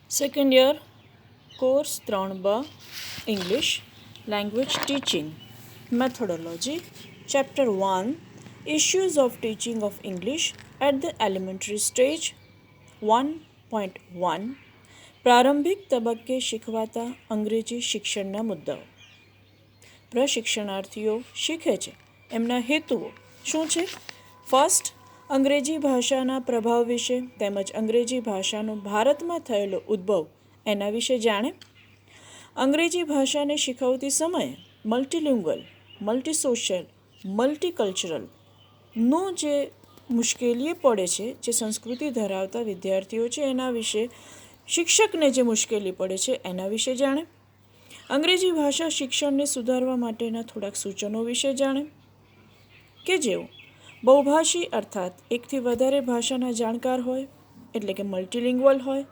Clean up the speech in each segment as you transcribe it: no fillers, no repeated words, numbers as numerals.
Second year, course 3B, English, Language Teaching, Methodology, Chapter 1, Issues of Teaching of English at the Elementary Stage, 1.1, પ્રારંભિક તબક્કે શીખવાતા અંગ્રેજી શિક્ષણના મુદ્દાઓ. પ્રશિક્ષણાર્થીઓ શીખે છે એમના હેતુઓ શું છે? ફર્સ્ટ, અંગ્રેજી ભાષાના પ્રભાવ વિશે તેમજ અંગ્રેજી ભાષાનો ભારતમાં થયેલો ઉદ્ભવ એના વિશે જાણે. અંગ્રેજી ભાષાને શીખવતી સમયે મલ્ટીલિંગ્વલ, મલ્ટીસોશિયલ, મલ્ટીકલ્ચરલનો જે મુશ્કેલીઓ પડે છે, જે સંસ્કૃતિ ધરાવતા વિદ્યાર્થીઓ છે એના વિશે, શિક્ષકને જે મુશ્કેલી પડે છે એના વિશે જાણે. અંગ્રેજી ભાષા શિક્ષણને સુધારવા માટેના થોડાક સૂચનો વિશે જાણે કે જેઓ બહુભાષી અર્થાત એકથી વધારે ભાષાના જાણકાર હોય, એટલે કે મલ્ટીલિંગ્વલ હોય,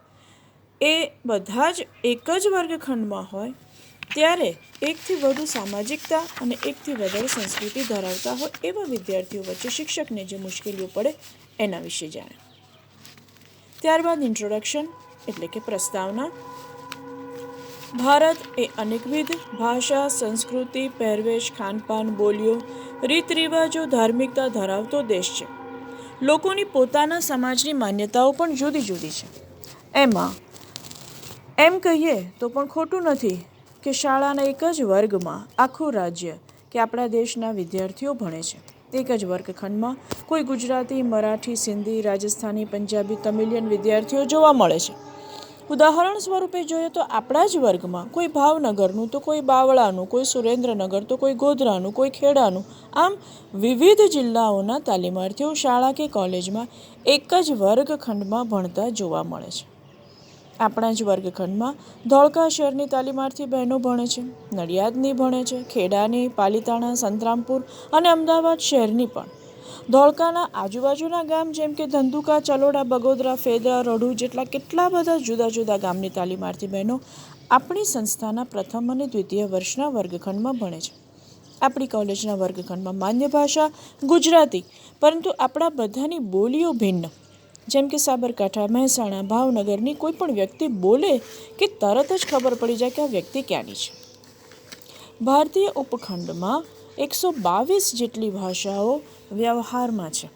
એ બધા જ એક જ વર્ગખંડમાં હોય, ત્યારે એકથી વધુ સામાજિકતા અને એકથી વધારે સંસ્કૃતિ ધરાવતા હોય એવા વિદ્યાર્થીઓ વચ્ચે શિક્ષકને જે મુશ્કેલીઓ પડે એના વિશે જાણે. ત્યારબાદ ઇન્ટ્રોડક્શન એટલે કે પ્રસ્તાવના. ભારત એ અનેકવિધ ભાષા, સંસ્કૃતિ, પહેરવેશ, ખાનપાન, બોલીઓ, રીત રિવાજો, ધાર્મિકતા ધરાવતો દેશ છે. લોકોની પોતાના સમાજની માન્યતાઓ પણ જુદી જુદી છે. એમાં એમ કહીએ તો પણ ખોટું નથી કે શાળાના એક જ વર્ગમાં આખું રાજ્ય કે આપણા દેશના વિદ્યાર્થીઓ ભણે છે. એક જ વર્ગખંડમાં કોઈ ગુજરાતી, મરાઠી, સિંધી, રાજસ્થાની, પંજાબી, તમિલિયન વિદ્યાર્થીઓ જોવા મળે છે. ઉદાહરણ સ્વરૂપે જોઈએ તો આપણા જ વર્ગમાં કોઈ ભાવનગરનું, તો કોઈ બાવળાનું, કોઈ સુરેન્દ્રનગર, તો કોઈ ગોધરાનું, કોઈ ખેડાનું, આમ વિવિધ જિલ્લાઓના તાલીમાર્થીઓ શાળા કે કોલેજમાં એક જ વર્ગખંડમાં ભણતા જોવા મળે છે. આપણા જ વર્ગખંડમાં ધોળકા શહેરની તાલીમાર્થી બહેનો ભણે છે, નડિયાદની ભણે છે, ખેડાની, પાલીતાણા, સંતરામપુર અને અમદાવાદ શહેરની પણ. ધોળકાના આજુબાજુના ગામ જેમ કે ધંધુકા, ચલોડા, બગોદરા, ફેદરા, રઢુ જેટલા કેટલા બધા જુદા જુદા ગામની તાલીમાર્થી બહેનો આપણી સંસ્થાના પ્રથમ અને દ્વિતીય વર્ષના વર્ગખંડમાં ભણે છે. આપણી કોલેજના વર્ગખંડમાં માન્ય ભાષા ગુજરાતી, પરંતુ આપણા બધાની બોલીઓ ભિન્ન. જેમ કે સાબરકાંઠા, મહેસાણા, ભાવનગરની કોઈ પણ વ્યક્તિ બોલે કે તરત જ ખબર પડી જાય કે આ વ્યક્તિ ક્યાંની છે. ભારતીય ઉપખંડમાં 122 જેટલી ભાષાઓ વ્યવહારમાં છે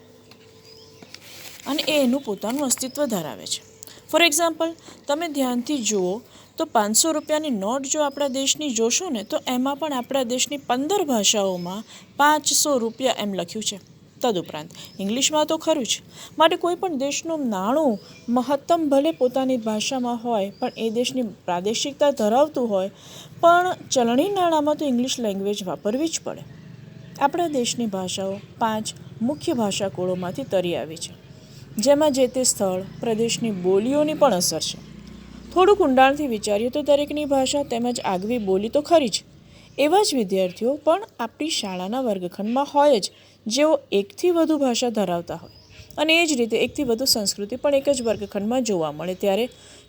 અને એ એનું પોતાનું અસ્તિત્વ ધરાવે છે. ફોર એક્ઝામ્પલ, તમે ધ્યાનથી જુઓ તો 500 રૂપિયાની નોટ જો આપણા દેશની જોશો ને તો એમાં પણ આપણા દેશની 15 ભાષાઓમાં 500 રૂપિયા એમ લખ્યું છે. તદુપરાંત ઇંગ્લિશમાં તો ખરું જ. માટે કોઈ પણ દેશનું નાણું મહત્તમ ભલે પોતાની ભાષામાં હોય પણ એ દેશની પ્રાદેશિકતા ધરાવતું હોય, પણ ચલણી નાણાંમાં તો ઇંગ્લિશ લેંગ્વેજ વાપરવી જ પડે. આપણા દેશની ભાષાઓ 5 મુખ્ય ભાષા કુળોમાંથી તરી આવી છે, જેમાં જે તે સ્થળ, પ્રદેશની બોલીઓની પણ અસર છે. થોડુંક ઊંડાણથી વિચારીએ તો દરેકની ભાષા તેમજ આગવી બોલી તો ખરી જ. એવા જ વિદ્યાર્થીઓ પણ આપણી શાળાના વર્ગખંડમાં હોય જ, જેઓ એકથી વધુ ભાષા ધરાવતા હોય અને એ જ રીતે એકથી વધુ સંસ્કૃતિ પણ એક જ વર્ગખંડમાં જોવા મળે. ત્યારે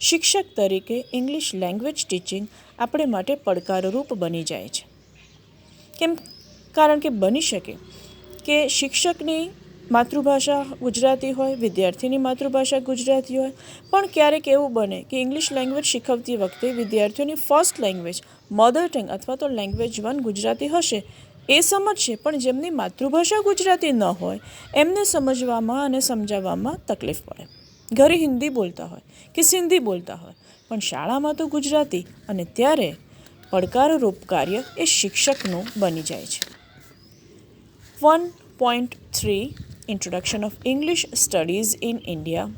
શિક્ષક તરીકે ઇંગ્લિશ લેંગ્વેજ ટીચિંગ આપણે માટે પડકારરૂપ બની જાય છે. કેમ? કારણ કે બની શકે કે શિક્ષકની માતૃભાષા ગુજરાતી હોય, વિદ્યાર્થીની માતૃભાષા ગુજરાતી હોય, પણ ક્યારેક એવું બને કે ઇંગ્લિશ લેંગ્વેજ શીખવતી વખતે વિદ્યાર્થીઓની ફર્સ્ટ લેંગ્વેજ, મધર ટંગ અથવા તો લેંગ્વેજ 1 ગુજરાતી હશે, એ સમજશે, પણ જેમની માતૃભાષા ગુજરાતી ન હોય એમને સમજવામાં અને સમજાવવામાં તકલીફ પડે. ઘરે હિન્દી બોલતા હોય કે સિંધી બોલતા હોય, પણ શાળામાં તો ગુજરાતી, અને ત્યારે પડકારરૂપ કાર્ય એ શિક્ષકનું બની જાય છે. 1.3 introduction of English studies in India.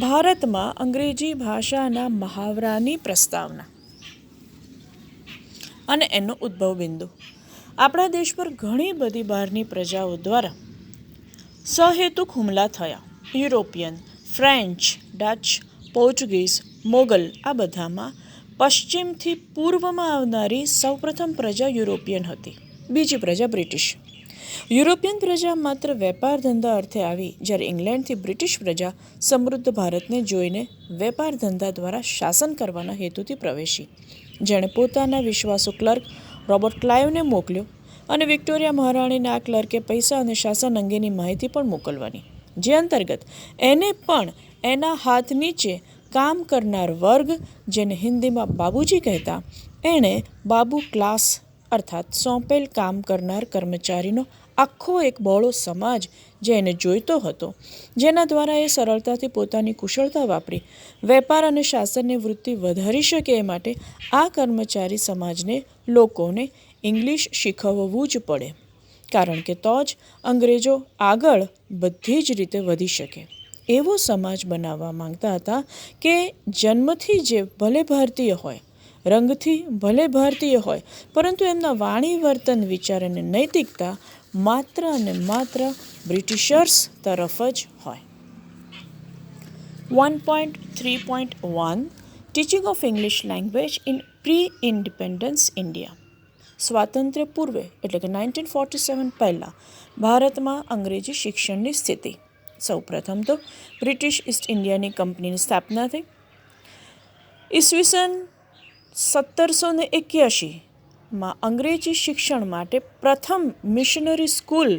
ભારતમાં અંગ્રેજી ભાષાના મહાવરાની પ્રસ્તાવના અને એનો ઉદ્ભવ બિંદુ. આપણા દેશ પર ઘણી બધી બહારની પ્રજાઓ દ્વારા સહેતુક હુમલા થયા. European, French, Dutch, Portuguese, Mughal, આ બધામાં પશ્ચિમથી પૂર્વમાં આવનારી સૌપ્રથમ પ્રજા યુરોપિયન હતી, બીજી પ્રજા બ્રિટિશ. યુરોપિયન પ્રજા માત્ર વેપાર ધંધા અર્થે આવી, જ્યારે ઇંગ્લેન્ડથી બ્રિટિશ પ્રજા સમૃદ્ધ ભારતને જોઈને વેપાર ધંધા દ્વારા શાસન કરવાના હેતુથી પ્રવેશી. જેણે પોતાના વિશ્વાસુ ક્લર્ક રોબર્ટ ક્લાઇવને મોકલ્યો અને વિક્ટોરિયા મહારાણીને આ ક્લર્કે પૈસા અને શાસન અંગેની માહિતી પણ મોકલવાની, જે અંતર્ગત એને પણ એના હાથ નીચે કામ કરનાર વર્ગ, જેને હિન્દીમાં બાબુજી કહેતા, એણે બાબુ ક્લાસ અર્થાત સોંપેલ કામ કરનાર કર્મચારીનો આખો એક બહોળો સમાજ જે એને જોઈતો હતો, જેના દ્વારા એ સરળતાથી પોતાની કુશળતા વાપરી વેપાર અને શાસનની વૃત્તિ વધારી શકે એ માટે આ કર્મચારી સમાજને લોકોને ઇંગ્લિશ શીખવવું જ પડે, કારણ કે તો જ અંગ્રેજો આગળ બધી જ રીતે વધી શકે. એવો સમાજ બનાવવા માંગતા હતા કે જન્મથી જે ભલે ભારતીય હોય, રંગથી ભલે ભારતીય હોય, પરંતુ એમના વાણી, વર્તન, વિચાર અને નૈતિકતા માત્ર અને માત્ર બ્રિટિશર્સ તરફ જ હોય. 1.3.1 teaching of English language in pre-independence India. સ્વાતંત્ર્ય પૂર્વે એટલે કે 1947 પહેલાં ભારતમાં અંગ્રેજી શિક્ષણની સ્થિતિ. સૌપ્રથમ તો બ્રિટિશ ઇસ્ટ ઇન્ડિયાની કંપનીની સ્થાપના થઈ. ઈસવીસન 1781માં અંગ્રેજી શિક્ષણ માટે પ્રથમ મિશનરી સ્કૂલ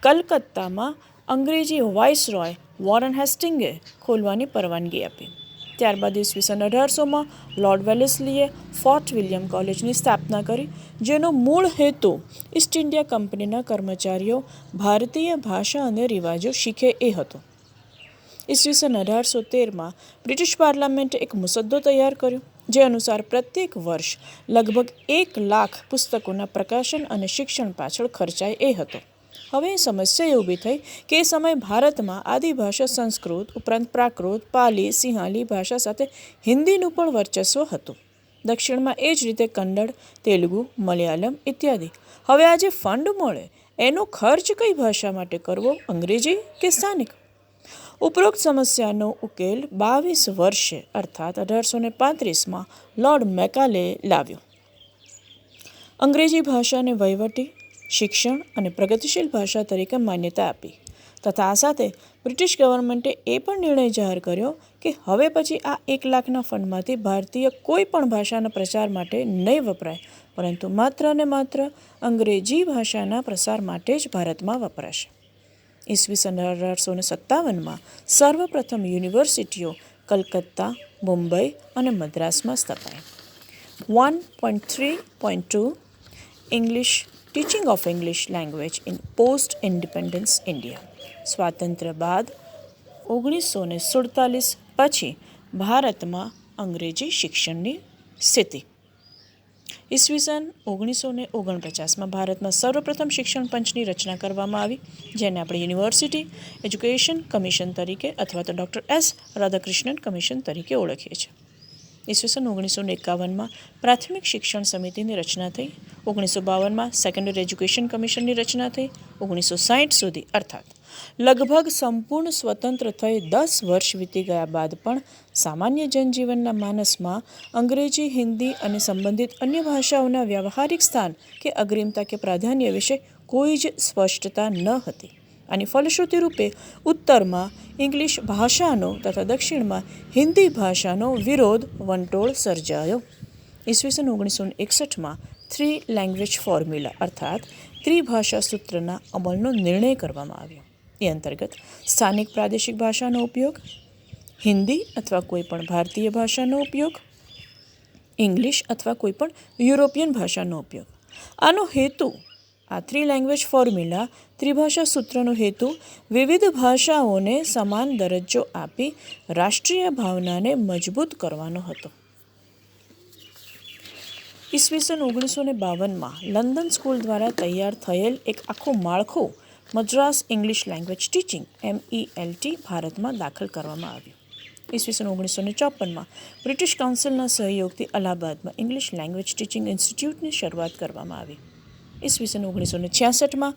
કલકત્તામાં અંગ્રેજી વાઇસરોય વોરન હેસ્ટિંગે ખોલવાની પરવાનગી આપી. ત્યારબાદ ઈસવીસન 1800માં લોર્ડ વેલેસ્લીએ ફોર્ટ વિલિયમ કોલેજની સ્થાપના કરી, જેનો મૂળ હેતુ ઈસ્ટ ઇન્ડિયા કંપનીના કર્મચારીઓ ભારતીય ભાષા અને રિવાજો શીખે એ હતો. ઈસવીસન 1813માં બ્રિટિશ પાર્લામેન્ટે એક મુસદ્દો તૈયાર કર્યો, જે અનુસાર પ્રત્યેક વર્ષ લગભગ 1 લાખ પુસ્તકોના પ્રકાશન અને શિક્ષણ પાછળ ખર્ચાય એ હતો. હવે એ સમસ્યા ઊભી થઈ કે એ સમયે ભારતમાં આદિભાષા સંસ્કૃત ઉપરાંત પ્રાકૃત, પાલી, સિંહાલી ભાષા સાથે હિન્દીનું પણ વર્ચસ્વ હતું. દક્ષિણમાં એ જ રીતે કન્નડ, તેલુગુ, મલયાલમ ઇત્યાદિ. હવે આ જે ફંડ મળે એનો ખર્ચ કઈ ભાષા માટે કરવો, અંગ્રેજી કે સ્થાનિક? ઉપરોક્ત સમસ્યાનો ઉકેલ 22 વર્ષે અર્થાત 1835માં લોર્ડ મેકાલેએ લાવ્યો. અંગ્રેજી ભાષાને વહીવટી, શિક્ષણ અને પ્રગતિશીલ ભાષા તરીકે માન્યતા આપી તથા આ સાથે બ્રિટિશ ગવર્મેન્ટે એ પણ નિર્ણય જાહેર કર્યો કે હવે પછી આ 1 લાખના ફંડમાંથી ભારતીય કોઈ પણ ભાષાના પ્રચાર માટે નહીં વપરાય, પરંતુ માત્ર ને માત્ર અંગ્રેજી ભાષાના પ્રસાર માટે જ ભારતમાં વપરાશે. ઈસવીસન 1857માં સર્વપ્રથમ યુનિવર્સિટીઓ કલકત્તા, મુંબઈ અને મદ્રાસમાં સ્થપાઈ. 1.3.2 English teaching of English language in post independence India. સ્વાતંત્ર્ય બાદ 1947 પછી ભારતમાં અંગ્રેજી શિક્ષણની સ્થિતિ. ઈસવીસન 1949માં ભારતમાં સર્વપ્રથમ શિક્ષણ પંચની રચના કરવામાં આવી, જેને આપણે યુનિવર્સિટી એજ્યુકેશન કમિશન તરીકે અથવા તો ડૉક્ટર એસ રાધાકૃષ્ણન કમિશન તરીકે ઓળખીએ છીએ. ઈસવીસન 1951માં પ્રાથમિક શિક્ષણ સમિતિની રચના થઈ. 1952માં સેકન્ડરી એજ્યુકેશન કમિશનની રચના થઈ. 1960 સુધી અર્થાત લગભગ સંપૂર્ણ સ્વતંત્ર થઈ 10 વર્ષ વીતી ગયા બાદ પણ સામાન્ય જનજીવનના માનસમાં અંગ્રેજી, હિન્દી અને સંબંધિત અન્ય ભાષાઓના વ્યવહારિક સ્થાન કે અગ્રિમતા કે પ્રાધાન્ય વિશે કોઈ જ સ્પષ્ટતા ન હતી. આની ફલશ્રુતિ રૂપે ઉત્તરમાં ઇંગ્લિશ ભાષાનો તથા દક્ષિણમાં હિન્દી ભાષાનો વિરોધ વંટોળ સર્જાયો. ઈસવીસન 1961માં 3 લેંગ્વેજ ફોર્મ્યુલા અર્થાત ત્રિભાષા સૂત્રના અમલનો નિર્ણય કરવામાં આવ્યો. એ અંતર્ગત સ્થાનિક પ્રાદેશિક ભાષાનો ઉપયોગ, હિન્દી અથવા કોઈ પણ ભારતીય ભાષાનો ઉપયોગ, ઇંગ્લિશ અથવા કોઈ પણ યુરોપિયન ભાષાનો ઉપયોગ. આનો હેતુ આ 3 લેંગ્વેજ ફોર્મ્યુલા ત્રિભાષા સૂત્રનો હેતુ વિવિધ ભાષાઓને સમાન દરજ્જો આપી રાષ્ટ્રીય ભાવનાને મજબૂત કરવાનો હતો. ઈસવીસન 1952માં લંડન સ્કૂલ દ્વારા તૈયાર થયેલ એક આખું માળખું Madras English language teaching MELT ભારતમાં દાખલ કરવામાં આવ્યું. ઈસવીસન 1954માં બ્રિટિશ કાઉન્સિલના સહયોગથી અલ્હાબાદમાં ઇંગ્લિશ લેંગ્વેજ ટીચિંગ ઇન્સ્ટિટ્યૂટની શરૂઆત કરવામાં આવી. ઈસવીસન 1966માં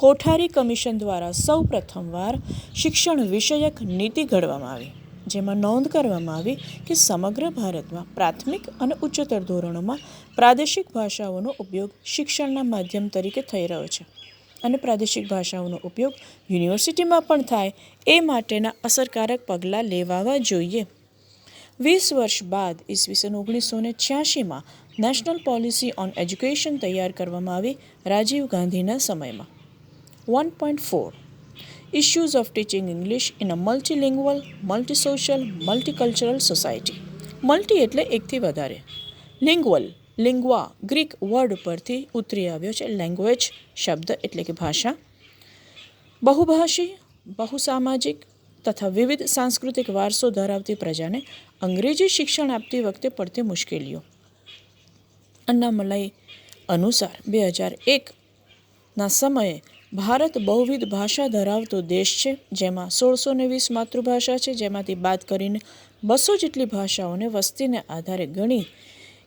કોઠારી કમિશન દ્વારા સૌ પ્રથમવાર શિક્ષણ વિષયક નીતિ ઘડવામાં આવી, જેમાં નોંધ કરવામાં આવી કે સમગ્ર ભારતમાં પ્રાથમિક અને ઉચ્ચતર ધોરણોમાં પ્રાદેશિક ભાષાઓનો ઉપયોગ શિક્ષણના માધ્યમ તરીકે થઈ રહ્યો છે અને પ્રાદેશિક ભાષાઓનો ઉપયોગ યુનિવર્સિટીમાં પણ થાય એ માટેના અસરકારક પગલાં લેવાવા જોઈએ. 20 વર્ષ બાદ ઈસવીસન 1986માં નેશનલ પોલિસી ઓન એજ્યુકેશન તૈયાર કરવામાં આવી રાજીવ ગાંધીના સમયમાં. 1.4 issues of teaching English in a multilingual, multisocial, multicultural society. Multi એટલે એકથી વધારે. લિંગ્વલ, લિંગ્વા ગ્રીક વર્ડ પરથી ઉતરી આવ્યો છે. લેંગ્વેજ શબ્દ એટલે કે ભાષા. બહુભાષી, બહુસામાજિક તથા વિવિધ સાંસ્કૃતિક વારસો ધરાવતી પ્રજાને અંગ્રેજી શિક્ષણ આપતી વખતે પડતી મુશ્કેલીઓ. અન્નામલાઈ અનુસાર 2001ના સમયે ભારત બહુવિધ ભાષા ધરાવતો દેશ છે, જેમાં 1620 માતૃભાષા છે, જેમાંથી બાદ કરીને 200 જેટલી ભાષાઓને વસ્તીને આધારે ગણી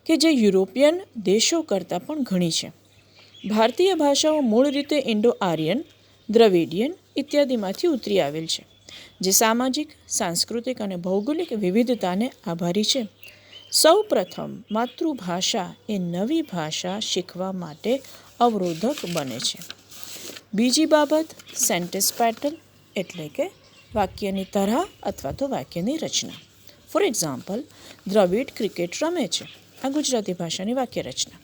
કે જે યુરોપિયન દેશો કરતાં પણ ઘણી છે. ભારતીય ભાષાઓ મૂળ રીતે ઇન્ડો આર્યન, દ્રવિડિયન ઇત્યાદિમાંથી ઉતરી આવેલ છે, જે સામાજિક, સાંસ્કૃતિક અને ભૌગોલિક વિવિધતાને આભારી છે. સૌ પ્રથમ માતૃભાષા એ નવી ભાષા શીખવા માટે અવરોધક બને છે. બીજી બાબત સેન્ટેન્સ પેટર્ન એટલે કે વાક્યની તરહ અથવા તો વાક્યની રચના. ફોર એક્ઝામ્પલ, દ્રવિડ ક્રિકેટ રમે છે. આ ગુજરાતી ભાષાની વાક્ય રચના.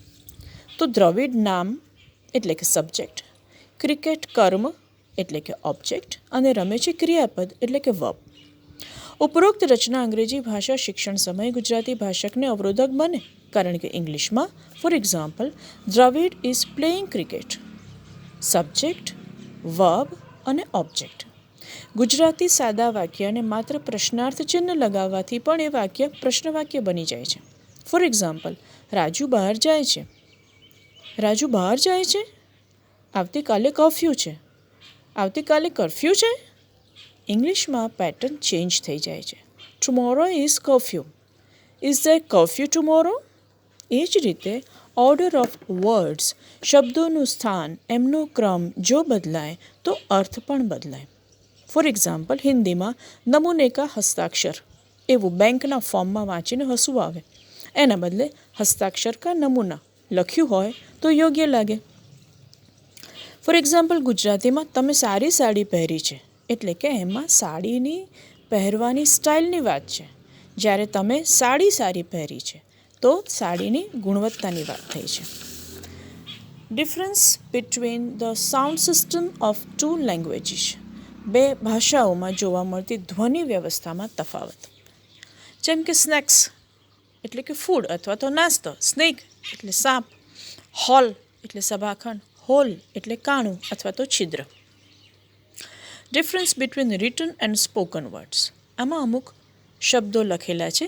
તો દ્રવિડ નામ એટલે કે સબ્જેક્ટ, ક્રિકેટ કર્મ એટલે કે ઓબ્જેક્ટ અને રમે છે ક્રિયાપદ એટલે કે વર્બ. ઉપરોક્ત રચના અંગ્રેજી ભાષા શિક્ષણ સમયે ગુજરાતી ભાષકને અવરોધક બને, કારણ કે ઇંગ્લિશમાં for example Dravid is playing cricket, subject, verb અને ઓબ્જેક્ટ. ગુજરાતી સાદા વાક્યને માત્ર પ્રશ્નાર્થ ચિહ્ન લગાવવાથી પણ એ વાક્ય પ્રશ્ન વાક્ય બની જાય છે. ફોર એક્ઝામ્પલ, રાજુ બહાર જાય છે. રાજુ બહાર જાય છે. આવતીકાલે કર્ફ્યુ છે. આવતીકાલે કર્ફ્યુ છે. ઇંગ્લિશમાં પેટર્ન ચેન્જ થઈ જાય છે. Tomorrow is curfew. Is there curfew tomorrow? એ જ રીતે ઓર્ડર ઓફ વર્ડ્સ, શબ્દોનું સ્થાન, એમનો ક્રમ જો બદલાય તો અર્થ પણ બદલાય. ફોર એક્ઝામ્પલ, હિન્દીમાં નમૂને કા હસ્તાક્ષર એવું બેંકના ફોર્મમાં વાંચીને હસવું આવે. એના બદલે હસ્તાક્ષર કા નમૂના લખ્યું હોય તો યોગ્ય લાગે. ફોર એક્ઝામ્પલ, ગુજરાતીમાં તમે સારી સાડી પહેરી છે એટલે કે એમાં સાડીની પહેરવાની સ્ટાઇલની વાત છે, જ્યારે તમે સાડી સારી પહેરી છે તો સાડીની ગુણવત્તાની વાત થઈ છે. Difference between the sound system of two languages. બે ભાષાઓમાં જોવા મળતી ધ્વનિ વ્યવસ્થામાં તફાવત. જેમ કે સ્નેક્સ એટલે કે ફૂડ અથવા તો નાસ્તો, સ્નેક એટલે સાપ, હોલ એટલે સભાખંડ, હોલ એટલે કાણું અથવા તો છિદ્ર. Difference between return and spoken words. આમાં અમુક શબ્દો લખેલા છે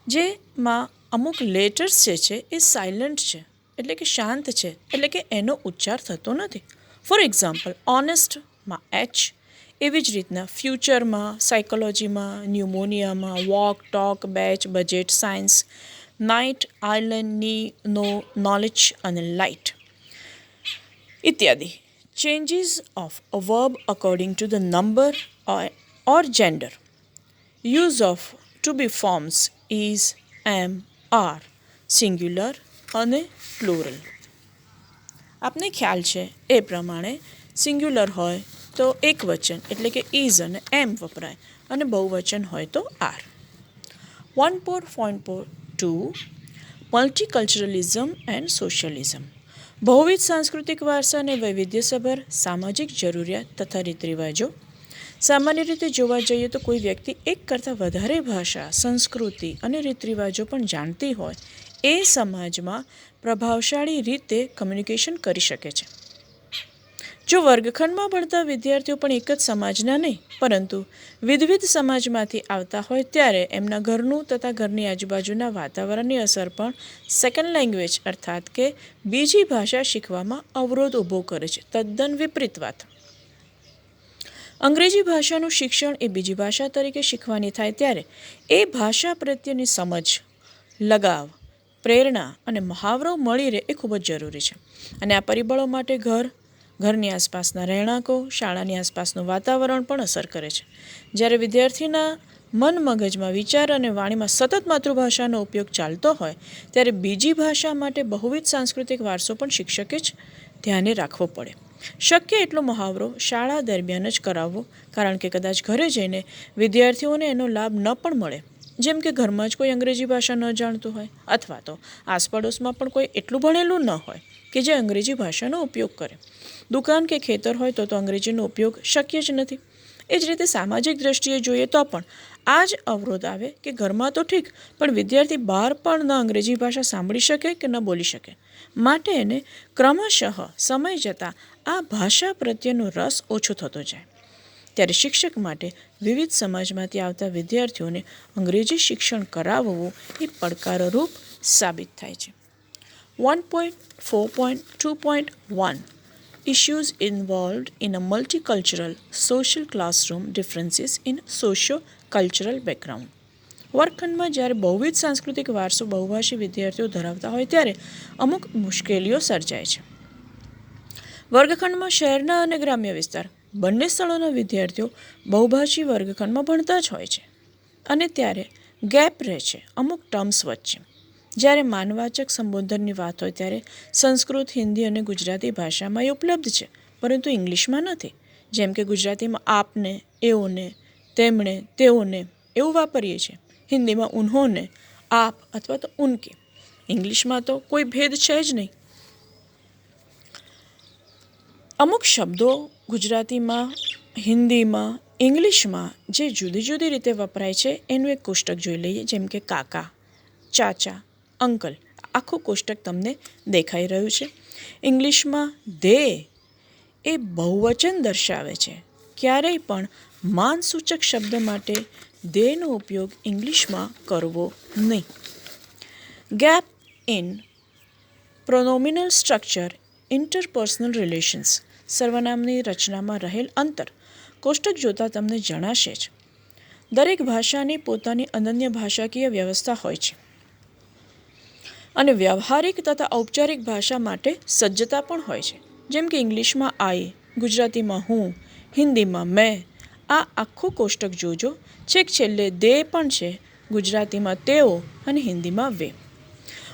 જેમાં અમુક લેટર્સ જે છે એ સાયલન્ટ છે એટલે કે શાંત છે, એટલે કે એનો ઉચ્ચાર થતો નથી. ફોર એક્ઝામ્પલ, ઓનેસ્ટમાં એચ, એવી જ રીતના ફ્યુચરમાં, સાયકોલોજીમાં, ન્યુમોનિયામાં, walk, talk, batch, budget, science, night, island, knee, know, knowledge અને લાઇટ ઇત્યાદિ. Changes of a verb according to the number or gender. Use of to be forms is, am, are, singular અને plural. આપને ખ્યાલ છે એ પ્રમાણે singular હોય તો એક વચન એટલે કે ઇઝ અને એમ વપરાય, અને બહુવચન હોય તો આર. 1.2 મલ્ટીકલ્ચરલિઝમ એન્ડ સોશિયલિઝમ. બહુવિધ સાંસ્કૃતિક વારસા અને વૈવિધ્યસભર સામાજિક જરૂરિયાત તથા રીત રિવાજો. સામાન્ય રીતે જોવા જઈએ તો કોઈ વ્યક્તિ એક કરતાં વધારે ભાષા, સંસ્કૃતિ અને રીત રિવાજો પણ જાણતી હોય એ સમાજમાં પ્રભાવશાળી રીતે કમ્યુનિકેશન કરી શકે છે. જો વર્ગખંડમાં ભણતા વિદ્યાર્થીઓ પણ એક જ સમાજના નહીં પરંતુ વિવિધ સમાજમાંથી આવતા હોય ત્યારે એમના ઘરનું તથા ઘરની આજુબાજુના વાતાવરણની અસર પણ સેકન્ડ લેંગ્વેજ અર્થાત કે બીજી ભાષા શીખવામાં અવરોધ ઊભો કરે છે. તદ્દન વિપરીત વાત. અંગ્રેજી ભાષાનું શિક્ષણ એ બીજી ભાષા તરીકે શીખવાની થાય ત્યારે એ ભાષા પ્રત્યેની સમજ, લગાવ, પ્રેરણા અને મહાવરો મળી રહે એ ખૂબ જ જરૂરી છે. અને આ પરિબળો માટે ઘરની આસપાસના રહેણાંકો, શાળાની આસપાસનું વાતાવરણ પણ અસર કરે છે. જ્યારે વિદ્યાર્થીના મન મગજમાં, વિચાર અને વાણીમાં સતત માતૃભાષાનો ઉપયોગ ચાલતો હોય ત્યારે બીજી ભાષા માટે બહુવિધ સાંસ્કૃતિક વારસો પણ શિક્ષકે જ ધ્યાને રાખવો પડે. શક્ય એટલો મહાવરો શાળા દરમિયાન જ કરાવવો, કારણ કે કદાચ ઘરે જઈને વિદ્યાર્થીઓને એનો લાભ ન પણ મળે. જેમ કે ઘરમાં જ કોઈ અંગ્રેજી ભાષા ન જાણતું હોય અથવા તો આસપડોશમાં પણ કોઈ એટલું ભણેલું ન હોય કે જે અંગ્રેજી ભાષાનો ઉપયોગ કરે. દુકાન કે ખેતર હોય તો અંગ્રેજીનો ઉપયોગ શક્ય જ નથી. એ જ રીતે સામાજિક દ્રષ્ટિએ જોઈએ તો પણ આ જ અવરોધ આવે કે ઘરમાં તો ઠીક, પણ વિદ્યાર્થી બહાર પણ ન અંગ્રેજી ભાષા સાંભળી શકે કે ન બોલી શકે. માટે એને ક્રમશઃ સમય જતાં આ ભાષા પ્રત્યેનો રસ ઓછો થતો જાય. ત્યારે શિક્ષક માટે વિવિધ સમાજમાંથી આવતા વિદ્યાર્થીઓને અંગ્રેજી શિક્ષણ કરાવવું એ પડકારરૂપ સાબિત થાય છે. 1.4.2.1 Issues involved in a multicultural social classroom differences in socio-cultural background. વર્ગખંડમાં જ્યારે બહુવિધ સાંસ્કૃતિક વારસો બહુભાષી વિદ્યાર્થીઓ ધરાવતા હોય ત્યારે અમુક મુશ્કેલીઓ સર્જાય છે. વર્ગખંડમાં શહેરના અને ગ્રામ્ય વિસ્તાર બંને સ્થળોના વિદ્યાર્થીઓ બહુભાષી વર્ગખંડમાં ભણતા જ હોય છે અને ત્યારે ગેપ રહે છે અમુક ટર્મ્સ વચ્ચે. જ્યારે માનવાચક સંબોધનની વાત હોય ત્યારે સંસ્કૃત, હિન્દી અને ગુજરાતી ભાષામાં એ ઉપલબ્ધ છે, પરંતુ ઇંગ્લિશમાં નથી. જેમ કે ગુજરાતીમાં આપને, એઓને, તેમણે, તેઓને એવું વાપરીએ છીએ. હિન્દીમાં ઉન્હોને, આપ અથવા તો ઉનકે. ઇંગ્લિશમાં તો કોઈ ભેદ છે જ નહીં. અમુક શબ્દો ગુજરાતીમાં, હિન્દીમાં, ઇંગ્લિશમાં જે જુદી જુદી રીતે વપરાય છે એનું એક કોષ્ટક જોઈ લઈએ. જેમ કે કાકા, ચાચા, અંકલ. આખું કોષ્ટક તમને દેખાઈ રહ્યું છે. ઇંગ્લિશમાં દે એ બહુવચન દર્શાવે છે. ક્યારેય પણ માનસૂચક શબ્દ માટે દેનો ઉપયોગ ઇંગ્લિશમાં કરવો નહીં. Gap in pronominal structure interpersonal relations. સર્વનામની રચનામાં રહેલ અંતર કોષ્ટક જોતાં તમને જણાશે જ. દરેક ભાષાની પોતાની અનન્ય ભાષાકીય વ્યવસ્થા હોય છે અને વ્યવહારિક તથા ઔપચારિક ભાષા માટે સજ્જતા પણ હોય છે. જેમ કે ઇંગ્લિશમાં આઈ, ગુજરાતીમાં હું, હિન્દીમાં મેં. આ આખું કોષ્ટક જોજો. છેક છેલ્લે દે પણ છે, ગુજરાતીમાં તેઓ અને હિન્દીમાં વે.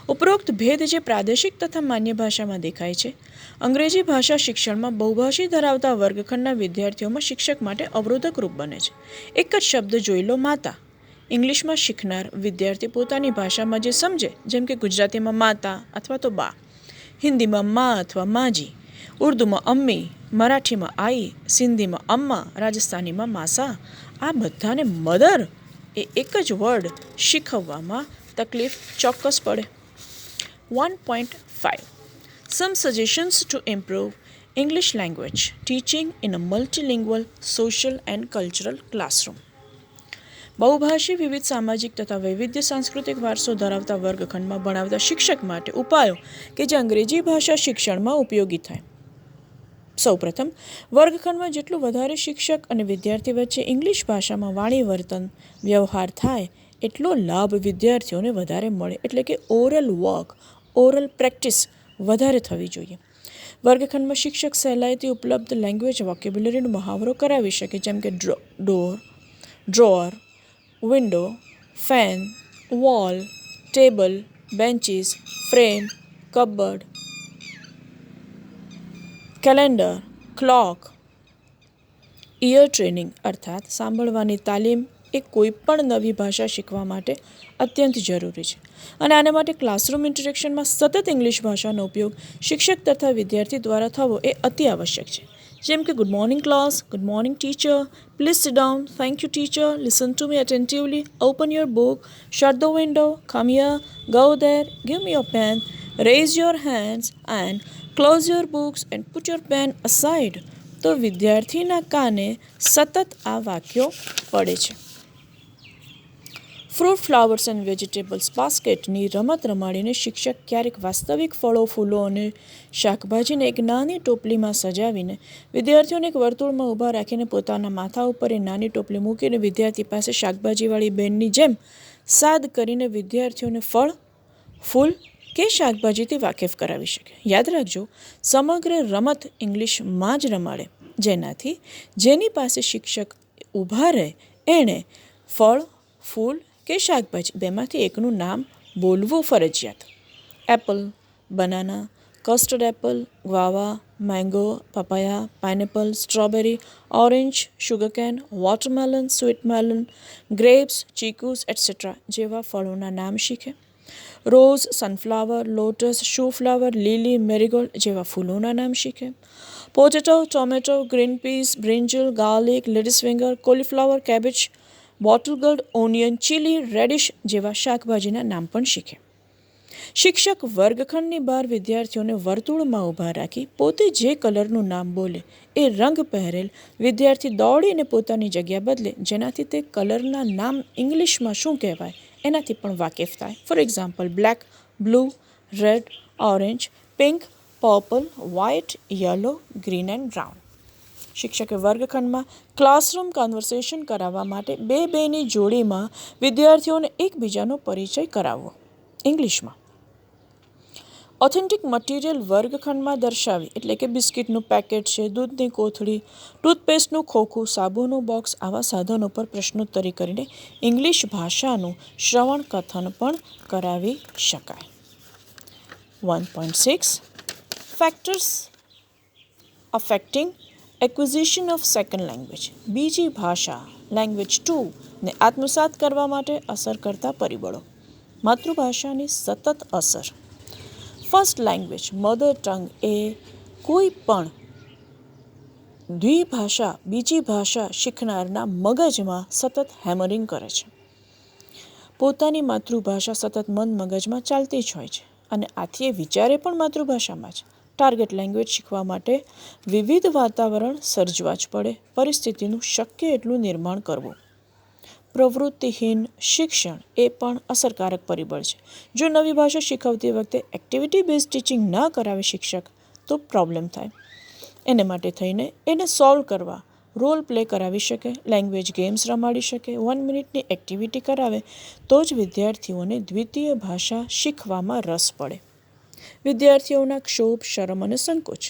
ઉપરોક્ત ભેદ જે પ્રાદેશિક તથા માન્ય ભાષામાં દેખાય છે, અંગ્રેજી ભાષા શિક્ષણમાં બહુભાષી ધરાવતા વર્ગખંડના વિદ્યાર્થીઓમાં શિક્ષક માટે અવરોધકરૂપ બને છે. એક જ શબ્દ જોઈ લો માતા. ઇંગ્લિશમાં શીખનાર વિદ્યાર્થી પોતાની ભાષામાં જે સમજે, જેમ કે ગુજરાતીમાં માતા અથવા તો બા, હિન્દીમાં મા અથવા માજી, ઉર્દૂમાં અમ્મી, મરાઠીમાં આઈ, સિંધીમાં અમ્મા, રાજસ્થાનીમાં માસા. આ બધાને મધર એ એક જ વર્ડ શીખવવામાં તકલીફ ચોક્કસ પડે. 1.5 Some suggestions to improve English language teaching in a multilingual social and cultural classroom. બહુભાષી વિવિધ સામાજિક તથા વૈવિધ્ય સાંસ્કૃતિક વારસો ધરાવતા વર્ગખંડમાં ભણાવતા શિક્ષક માટે ઉપાયો કે જે અંગ્રેજી ભાષા શિક્ષણમાં ઉપયોગી થાય. સૌપ્રથમ, વર્ગખંડમાં જેટલું વધારે શિક્ષક અને વિદ્યાર્થી વચ્ચે ઇંગ્લિશ ભાષામાં વાણી વર્તન વ્યવહાર થાય એટલો લાભ વિદ્યાર્થીઓને વધારે મળે. એટલે કે ઓરલ વર્ક, ઓરલ પ્રેક્ટિસ વધારે થવી જોઈએ. વર્ગખંડમાં શિક્ષક સહેલાઈથી ઉપલબ્ધ લેંગ્વેજ વોકેબ્યુલરીનો મહાવરો કરાવી શકે. જેમ કે door, drawer, window, fan, wall, table, benches, frame, cupboard, calendar, clock. Ear training અર્થાત સાંભળવાની તાલીમ એ કોઈ પણ નવી ભાષા શીખવા માટે અત્યંત જરૂરી છે અને આના માટે ક્લાસરૂમ ઇન્ટરેક્શનમાં સતત ઇંગ્લિશ ભાષાનો ઉપયોગ શિક્ષક તથા વિદ્યાર્થી દ્વારા થવો એ અતિ આવશ્યક છે. જેમ કે good morning class, good morning teacher, please sit down, thank you teacher, listen to me attentively, open your book, shut the window, come here, go there, give me your pen, raise your hands and close your books and put your pen aside. તો વિદ્યાર્થીના કાને સતત આ વાક્યો પડે છે. Fruit, flowers and vegetables બાસ્કેટની રમત રમાડીને શિક્ષક ક્યારેક વાસ્તવિક ફળો, ફૂલો અને શાકભાજીને એક નાની ટોપલીમાં સજાવીને વિદ્યાર્થીઓને એક વર્તુળમાં ઊભા રાખીને પોતાના માથા ઉપર એ નાની ટોપલી મૂકીને વિદ્યાર્થી પાસે શાકભાજીવાળી બેનની જેમ સાદ કરીને વિદ્યાર્થીઓને ફળ, ફૂલ કે શાકભાજીથી વાકેફ કરાવી શકે. યાદ રાખજો, સમગ્ર રમત ઇંગ્લિશમાં જ રમાડે, જેનાથી જેની પાસે શિક્ષક ઊભા રહે એણે ફળ, ફૂલ કે શાકભાજી બેમાંથી એકનું નામ બોલવું ફરજિયાત. Apple, banana, custard apple, guava, mango, papaya, pineapple, strawberry, orange, sugarcane, watermelon, sweet melon, grapes, chikoos etcetera જેવા ફળોના નામ શીખે. Rose, sunflower, lotus, shoe flower, lily, marigold જેવા ફૂલોના નામ શીખે. Potato, tomato, green peas, brinjal, garlic, ladies finger, cauliflower, cabbage, bottle gourd, onion, chilli, radish જેવા શાકભાજીના નામ પણ શીખે. શિક્ષક વર્ગખંડની બહાર વિદ્યાર્થીઓને વર્તુળમાં ઊભા રાખી પોતે જે કલરનું નામ બોલે એ રંગ પહેરેલ વિદ્યાર્થી દોડીને પોતાની જગ્યા બદલે, જેનાથી તે કલરના નામ ઇંગ્લિશમાં શું કહેવાય એનાથી પણ વાકેફ થાય. For example, black, blue, red, orange, pink, purple, white, yellow, green and brown. શિક્ષકે વર્ગખંડમાં ક્લાસરૂમ કન્વર્સેશન કરાવવા માટે બેની જોડીમાં વિદ્યાર્થીઓને એકબીજાનો પરિચય કરાવવો. ઇંગ્લિશમાં ઓથેન્ટિક મટીરિયલ વર્ગખંડમાં દર્શાવી, એટલે કે બિસ્કિટનું પેકેટ છે, દૂધની કોથળી, ટૂથપેસ્ટનું ખોખું, સાબુનું બોક્સ, આવા સાધનો પર પ્રશ્નોત્તરી કરીને ઇંગ્લિશ ભાષાનું શ્રવણ કથન પણ કરાવી શકાય. 1.6 factors affecting acquisition of second language. બીજી ભાષા લેંગ્વેજ 2 ને આત્મસાત કરવા માટે અસર કરતા પરિબળો. માતૃભાષાની સતત અસર. ફર્સ્ટ લેંગ્વેજ મધર ટંગ એ કોઈ પણ દ્વિભાષા બીજી ભાષા શીખનારના મગજમાં સતત હેમરિંગ કરે છે. પોતાની માતૃભાષા સતત મગજમાં ચાલતી જ હોય છે અને આથી એ વિચારે પણ માતૃભાષામાં જ. ટાર્ગેટ લેંગ્વેજ શીખવા માટે વિવિધ વાતાવરણ સર્જવા જ પડે, પરિસ્થિતિનું શક્ય એટલું નિર્માણ કરવું. પ્રવૃત્તિહીન શિક્ષણ એ પણ અસરકારક પરિબળ છે. જો નવી ભાષા શીખવતી વખતે એક્ટિવિટી બેઝ ટીચિંગ ન કરાવે શિક્ષક તો પ્રોબ્લેમ થાય. એને માટે થઈને એને સોલ્વ કરવા રોલ પ્લે કરાવી શકે, લેંગ્વેજ ગેમ્સ રમાડી શકે, 1 મિનિટની એક્ટિવિટી કરાવે તો જ વિદ્યાર્થીઓને દ્વિતીય ભાષા શીખવામાં રસ પડે. વિદ્યાર્થીઓના ક્ષોભ, શરમ અને સંકોચ.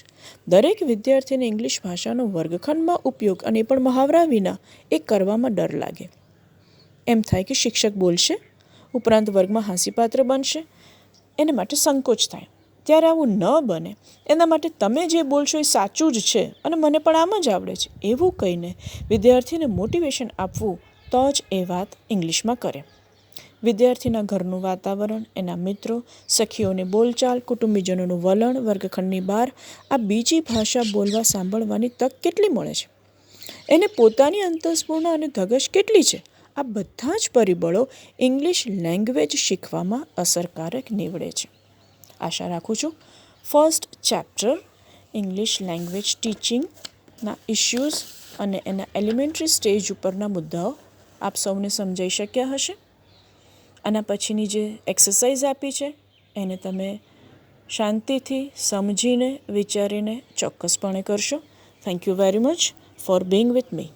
દરેક વિદ્યાર્થીને ઇંગ્લિશ ભાષાનો વર્ગખંડમાં ઉપયોગ અને પણ મહાવરા વિના એ કરવામાં ડર લાગે. એમ થાય કે શિક્ષક બોલશે, ઉપરાંત વર્ગમાં હાસ્યપાત્ર બનશે, એને માટે સંકોચ થાય. ત્યારે આવું ન બને એના માટે તમે જે બોલશો એ સાચું જ છે અને મને પણ આમ જ આવડે છે એવું કહીને વિદ્યાર્થીને મોટિવેશન આપવું તો જ એ વાત ઇંગ્લિશમાં કરે. વિદ્યાર્થીના ઘરનું વાતાવરણ, એના મિત્રો, સખીઓની બોલચાલ, કુટુંબીજનોનું વલણ, વર્ગખંડની બહાર આ બીજી ભાષા બોલવા સાંભળવાની તક કેટલી મળે છે, એને પોતાની અંતઃસ્ફૂર્ણા અને ધગશ કેટલી છે, આ બધા જ પરિબળો ઇંગ્લિશ લેંગ્વેજ શીખવામાં અસરકારક નીવડે છે. આશા રાખું છું ફર્સ્ટ ચેપ્ટર ઇંગ્લિશ લેંગ્વેજ ટીચિંગના ઇશ્યુઝ અને એના એલિમેન્ટરી સ્ટેજ ઉપરના મુદ્દાઓ આપ સૌને સમજાઈ શક્યા હશે. આના પછીની જે એક્સરસાઇઝ આપી છે એને તમે શાંતિથી સમજીને વિચારીને ચોક્કસપણે કરશો. Thank you very much for Bing with me.